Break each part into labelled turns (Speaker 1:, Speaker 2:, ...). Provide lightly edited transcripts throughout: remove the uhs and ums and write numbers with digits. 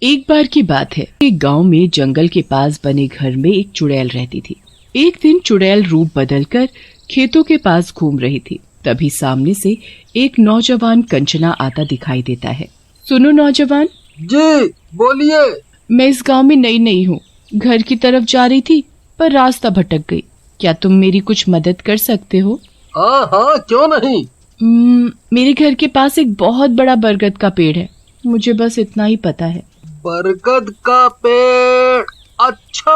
Speaker 1: एक बार की बात है, एक गांव में जंगल के पास बने घर में एक चुड़ैल रहती थी। एक दिन चुड़ैल रूप बदलकर खेतों के पास घूम रही थी। तभी सामने से एक नौजवान कंचना आता दिखाई देता है। सुनो नौजवान।
Speaker 2: जी बोलिए।
Speaker 1: मैं इस गांव में नई हूँ, घर की तरफ जा रही थी पर रास्ता भटक गई। क्या तुम मेरी कुछ मदद कर सकते हो?
Speaker 2: हाँ क्यों नहीं।
Speaker 1: मेरे घर के पास एक बहुत बड़ा बरगद का पेड़ है, मुझे बस इतना ही पता है।
Speaker 2: बरगद का पेड़? अच्छा,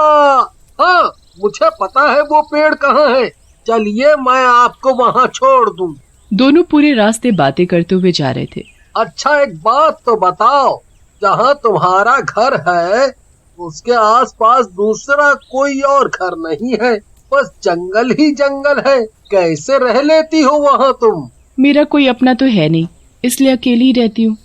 Speaker 2: हाँ मुझे पता है वो पेड़ कहाँ है। चलिए मैं आपको वहाँ छोड़ दूँ।
Speaker 1: दोनों पूरे रास्ते बातें करते हुए जा रहे थे।
Speaker 2: अच्छा एक बात तो बताओ, जहाँ तुम्हारा घर है उसके आसपास दूसरा कोई और घर नहीं है, बस जंगल ही जंगल है। कैसे रह लेती हो वहाँ तुम?
Speaker 1: मेरा कोई अपना तो है नहीं, इसलिए अकेली ही रहती हूँ।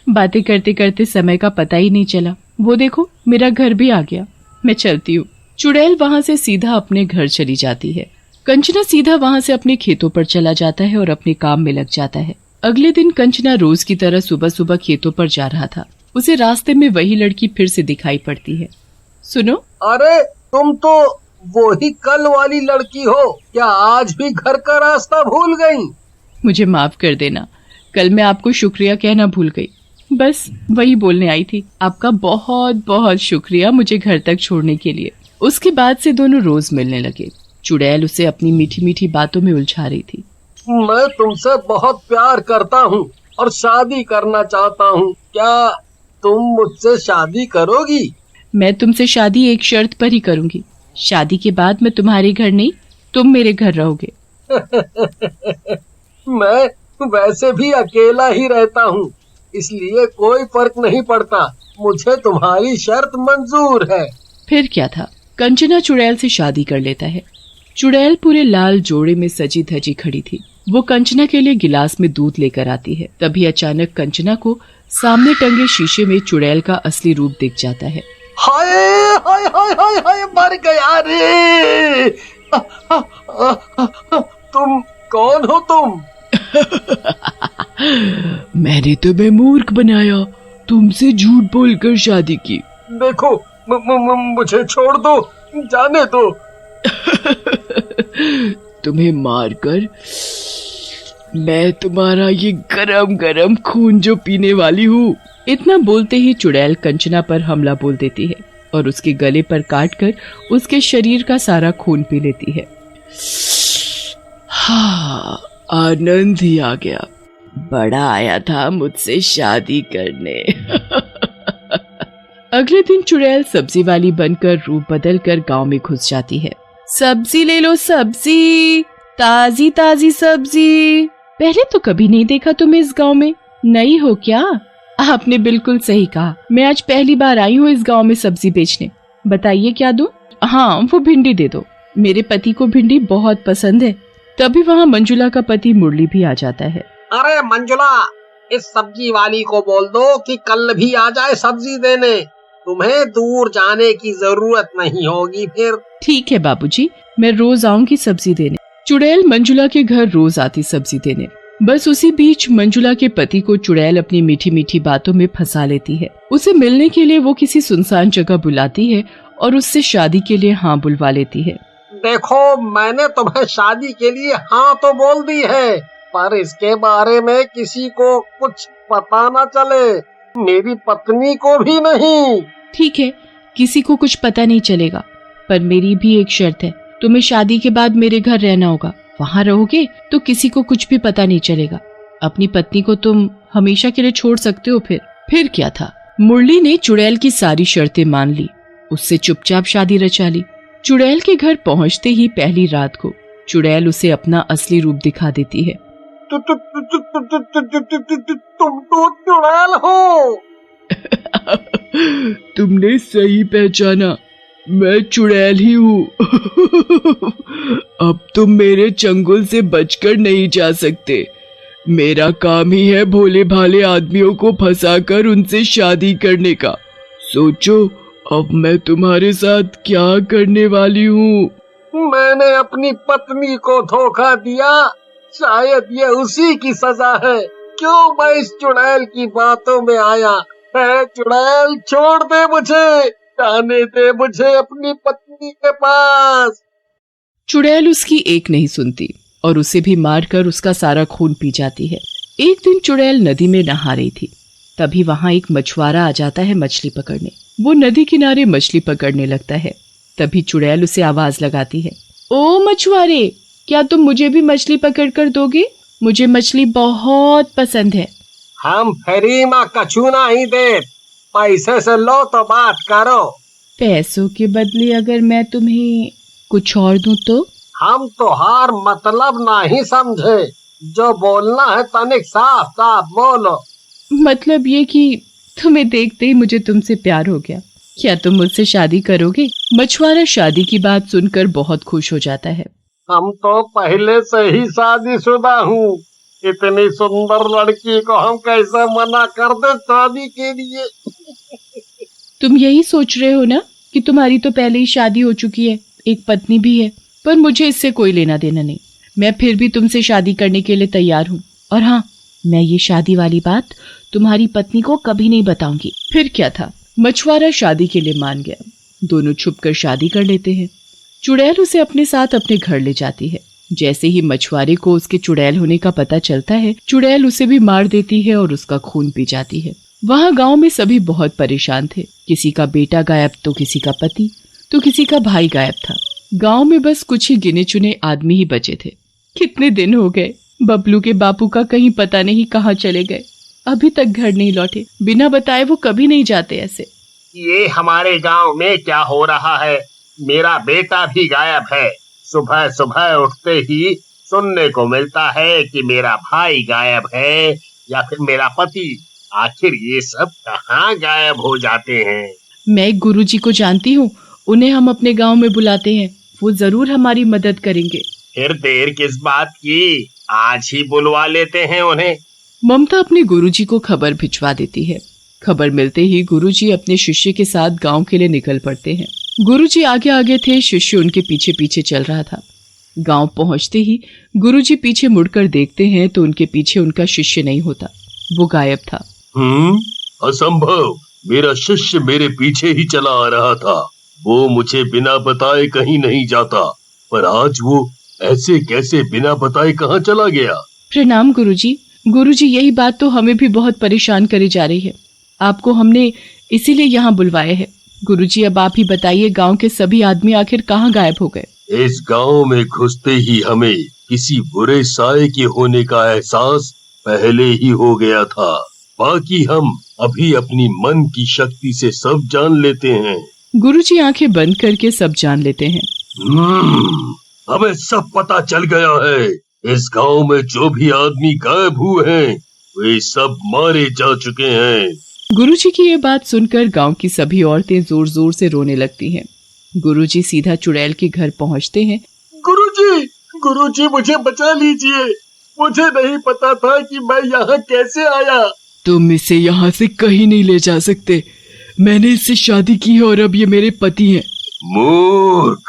Speaker 1: बातें करते करते समय का पता ही नहीं चला। वो देखो मेरा घर भी आ गया, मैं चलती हूँ। चुड़ैल वहाँ से सीधा अपने घर चली जाती है। कंचना सीधा वहाँ से अपने खेतों पर चला जाता है और अपने काम में लग जाता है। अगले दिन कंचना रोज की तरह सुबह सुबह खेतों पर जा रहा था। उसे रास्ते में वही लड़की फिर से दिखाई पड़ती है। सुनो।
Speaker 2: अरे तुम तो वही कल वाली लड़की हो, क्या आज भी घर का रास्ता भूल गई?
Speaker 1: मुझे माफ कर देना, कल मैं आपको शुक्रिया कहना भूल गई। बस वही बोलने आई थी। आपका बहुत बहुत शुक्रिया मुझे घर तक छोड़ने के लिए। उसके बाद से दोनों रोज मिलने लगे। चुड़ैल उसे अपनी मीठी मीठी बातों में उलझा रही थी।
Speaker 2: मैं तुमसे बहुत प्यार करता हूँ और शादी करना चाहता हूँ, क्या तुम मुझसे शादी करोगी?
Speaker 1: मैं तुमसे शादी एक शर्त पर ही करूंगी। शादी के बाद मैं तुम्हारे घर नहीं, तुम मेरे घर रहोगे।
Speaker 2: मैं वैसे भी अकेला ही रहता हूँ, इसलिए कोई फर्क नहीं पड़ता। मुझे तुम्हारी शर्त मंजूर है।
Speaker 1: फिर क्या था, कंचना चुड़ैल से शादी कर लेता है। चुड़ैल पूरे लाल जोड़े में सजी धजी खड़ी थी। वो कंचना के लिए गिलास में दूध लेकर आती है। तभी अचानक कंचना को सामने टंगे शीशे में चुड़ैल का असली रूप दिख जाता है।
Speaker 2: हाय हाय हाय हाय हाय, मर गया रे। तुम कौन हो तुम?
Speaker 1: मैंने तुम्हें मूर्ख बनाया, तुमसे झूठ बोलकर शादी की।
Speaker 2: देखो मुझे छोड़ दो, जाने दो।
Speaker 1: तुम्हें मारकर मैं तुम्हारा ये गरम गरम खून जो पीने वाली हूँ। इतना बोलते ही चुड़ैल कंचना पर हमला बोल देती है और उसके गले पर काटकर उसके शरीर का सारा खून पी लेती है। हाँ, आनंद ही आ गया। बड़ा आया था मुझसे शादी करने। अगले दिन चुड़ैल सब्जी वाली बनकर रूप बदलकर गांव में घुस जाती है। सब्जी ले लो, सब्जी, ताजी ताजी सब्जी। पहले तो कभी नहीं देखा तुम्हें इस गांव में, नई हो क्या? आपने बिल्कुल सही कहा, मैं आज पहली बार आई हूँ इस गांव में सब्जी बेचने। बताइए क्या दूं? हाँ वो भिंडी दे दो, मेरे पति को भिंडी बहुत पसंद है। तभी वहाँ मंजुला का पति मुरली भी आ जाता है।
Speaker 2: अरे मंजुला, इस सब्जी वाली को बोल दो कि कल भी आ जाए सब्जी देने, तुम्हें दूर जाने की जरूरत नहीं होगी फिर।
Speaker 1: ठीक है बाबूजी, मैं रोज आऊंगी सब्जी देने। चुड़ैल मंजुला के घर रोज आती सब्जी देने। बस उसी बीच मंजुला के पति को चुड़ैल अपनी मीठी मीठी बातों में फंसा लेती है। उसे मिलने के लिए वो किसी सुनसान जगह बुलाती है और उससे शादी के लिए हाँ बुलवा लेती है।
Speaker 2: देखो मैंने तुम्हें शादी के लिए हाँ तो बोल दी है, पर इसके बारे में किसी को कुछ पता न चले, मेरी पत्नी को भी नहीं।
Speaker 1: ठीक है, किसी को कुछ पता नहीं चलेगा, पर मेरी भी एक शर्त है, तुम्हें शादी के बाद मेरे घर रहना होगा। वहाँ रहोगे तो किसी को कुछ भी पता नहीं चलेगा। अपनी पत्नी को तुम हमेशा के लिए छोड़ सकते हो। फिर क्या था, मुरली ने चुड़ैल की सारी शर्तें मान ली, उससे चुपचाप शादी रचा ली। चुड़ैल के घर पहुँचते ही पहली रात को चुड़ैल उसे अपना असली रूप दिखा देती है।
Speaker 2: तुम तो चुड़ैल हो।
Speaker 1: तुमने सही पहचाना, मैं चुड़ैल ही हूँ। अब तुम मेरे चंगुल से बचकर नहीं जा सकते। मेरा काम ही है भोले भाले आदमियों को फंसाकर उनसे शादी करने का। सोचो अब मैं तुम्हारे साथ क्या करने वाली हूँ।
Speaker 2: मैंने अपनी पत्नी को धोखा दिया, शायद ये उसी की सजा है। क्यों मैं इस चुड़ैल की बातों में आया, चुड़ैल छोड़ दे मुझे, जाने दे मुझे अपनी पत्नी के पास।
Speaker 1: चुड़ैल उसकी एक नहीं सुनती और उसे भी मारकर उसका सारा खून पी जाती है। एक दिन चुड़ैल नदी में नहा रही थी, तभी वहां एक मछुआरा आ जाता है मछली पकड़ने। वो नदी किनारे मछली पकड़ने लगता है। तभी चुड़ैल उसे आवाज लगाती है, ओ मछुआरे, क्या तुम मुझे भी मछली पकड़ कर दोगे? मुझे मछली बहुत पसंद है।
Speaker 2: हम फ्री में कछु नहीं दे, पैसे से लो तो बात करो।
Speaker 1: पैसों के बदले अगर मैं तुम्हें कुछ और दूं तो?
Speaker 2: हम तोहार मतलब नहीं समझे, जो बोलना है तनिक साफ साफ बोलो।
Speaker 1: मतलब ये कि तुम्हें देखते ही मुझे तुमसे प्यार हो गया। क्या तुम मुझसे शादी करोगे? मछुआरा शादी की बात सुनकर बहुत खुश हो जाता है।
Speaker 2: हम तो पहले से ही शादीशुदा हूँ, इतनी सुंदर लड़की को हम कैसे मना कर दे शादी के लिए।
Speaker 1: तुम यही सोच रहे हो ना कि तुम्हारी तो पहले ही शादी हो चुकी है, एक पत्नी भी है, पर मुझे इससे कोई लेना देना नहीं। मैं फिर भी तुमसे शादी करने के लिए तैयार हूँ। और हाँ, मैं ये शादी वाली बात तुम्हारी पत्नी को कभी नहीं बताऊंगी। फिर क्या था, मछुआरा शादी के लिए मान गया। दोनों छुपकर शादी कर लेते हैं। चुड़ैल उसे अपने साथ अपने घर ले जाती है। जैसे ही मछुआरे को उसके चुड़ैल होने का पता चलता है, चुड़ैल उसे भी मार देती है और उसका खून पी जाती है। वहाँ गांव में सभी बहुत परेशान थे। किसी का बेटा गायब तो किसी का पति, तो किसी का भाई गायब था। गांव में बस कुछ ही गिने चुने आदमी ही बचे थे। कितने दिन हो गए, बबलू के बापू का कहीं पता नहीं कहाँ चले गए। अभी तक घर नहीं लौटे, बिना बताए वो कभी नहीं जाते ऐसे।
Speaker 2: ये हमारे गांव में क्या हो रहा है? मेरा बेटा भी गायब है। सुबह सुबह उठते ही सुनने को मिलता है कि मेरा भाई गायब है या फिर मेरा पति। आखिर ये सब कहाँ गायब हो जाते हैं?
Speaker 1: मैं एक गुरुजी को जानती हूँ, उन्हें हम अपने गांव में बुलाते हैं, वो जरूर हमारी मदद करेंगे।
Speaker 2: फिर देर किस बात की, आज ही बुलवा लेते हैं उन्हें।
Speaker 1: ममता अपने गुरुजी को खबर भिजवा देती है। खबर मिलते ही गुरुजी अपने शिष्य के साथ गांव के लिए निकल पड़ते हैं। गुरुजी आगे आगे थे, शिष्य उनके पीछे पीछे चल रहा था। गांव पहुंचते ही गुरुजी पीछे मुड़कर देखते हैं तो उनके पीछे उनका शिष्य नहीं होता, वो गायब था।
Speaker 3: असंभव, मेरा शिष्य मेरे पीछे ही चला आ रहा था। वो मुझे बिना बताए कहीं नहीं जाता, पर आज वो ऐसे कैसे बिना बताए कहाँ चला गया?
Speaker 1: प्रणाम गुरुजी। गुरुजी, यही बात तो हमें भी बहुत परेशान करे जा रही है। आपको हमने इसीलिए यहाँ बुलवाया है। गुरुजी, अब आप ही बताइए, गांव के सभी आदमी आखिर कहाँ गायब हो गए?
Speaker 3: इस गांव में घुसते ही हमें किसी बुरे साये के होने का एहसास पहले ही हो गया था। बाकी हम अभी अपनी मन की शक्ति से सब जान लेते हैं।
Speaker 1: गुरुजी आंखें बंद करके सब जान लेते हैं।
Speaker 3: हमें सब पता चल गया है। इस गांव में जो भी आदमी गायब हुए हैं, वे सब मारे जा चुके हैं।
Speaker 1: गुरुजी की ये बात सुनकर गांव की सभी औरतें जोर जोर से रोने लगती हैं। गुरुजी सीधा चुड़ैल के घर पहुंचते हैं।
Speaker 2: गुरुजी, गुरुजी मुझे बचा लीजिए। मुझे नहीं पता था कि मैं यहाँ कैसे आया।
Speaker 1: तुम इसे यहाँ से कहीं नहीं ले जा सकते। मैंने इससे शादी की है और अब ये मेरे पति हैं।
Speaker 3: मूर्ख,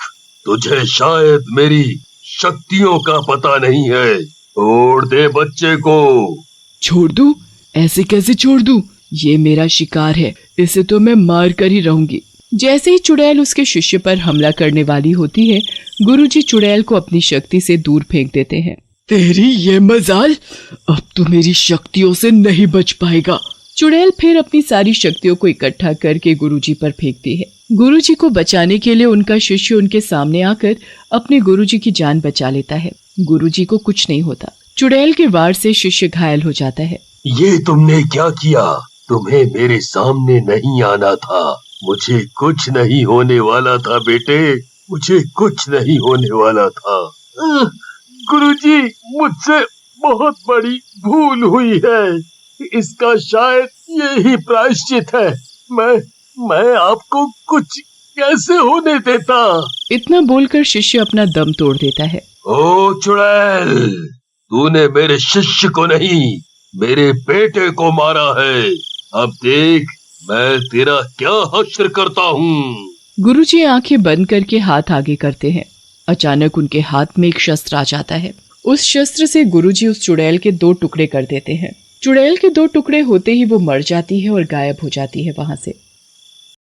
Speaker 3: तुझे शायद मेरी शक्तियों का पता नहीं है। छोड़ दे बच्चे को।
Speaker 1: छोड़ दूं? ऐसे कैसे छोड़ दूं? ये मेरा शिकार है, इसे तो मैं मार कर ही रहूंगी। जैसे ही चुड़ैल उसके शिष्य पर हमला करने वाली होती है, गुरुजी चुड़ैल को अपनी शक्ति से दूर फेंक देते हैं। तेरी ये मजाल, अब तू मेरी शक्तियों से नहीं बच पाएगा। चुड़ैल फिर अपनी सारी शक्तियों को इकट्ठा करके गुरुजी पर फेंकती है। गुरुजी को बचाने के लिए उनका शिष्य उनके सामने आकर अपने गुरुजी की जान बचा लेता है। गुरुजी को कुछ नहीं होता। चुड़ैल के वार से शिष्य घायल हो जाता है।
Speaker 3: ये तुमने क्या किया? तुम्हें मेरे सामने नहीं आना था। मुझे कुछ नहीं होने वाला था बेटे, मुझे कुछ नहीं होने वाला था।
Speaker 2: गुरुजी, मुझसे बहुत बड़ी भूल हुई है। इसका शायद यही प्रायश्चित है। मैं आपको कुछ कैसे होने देता।
Speaker 1: इतना बोलकर शिष्य अपना दम तोड़ देता है।
Speaker 3: ओ चुड़ैल, तूने मेरे शिष्य को नहीं, मेरे बेटे को मारा है। अब देख मैं तेरा क्या हश्र करता हूँ।
Speaker 1: गुरुजी आंखें बंद करके हाथ आगे करते हैं। अचानक उनके हाथ में एक शस्त्र आ जाता है। उस शस्त्र से गुरुजी उस चुड़ैल के 2 टुकड़े कर देते हैं। चुड़ैल के 2 टुकड़े होते ही वो मर जाती है और गायब हो जाती है वहां से।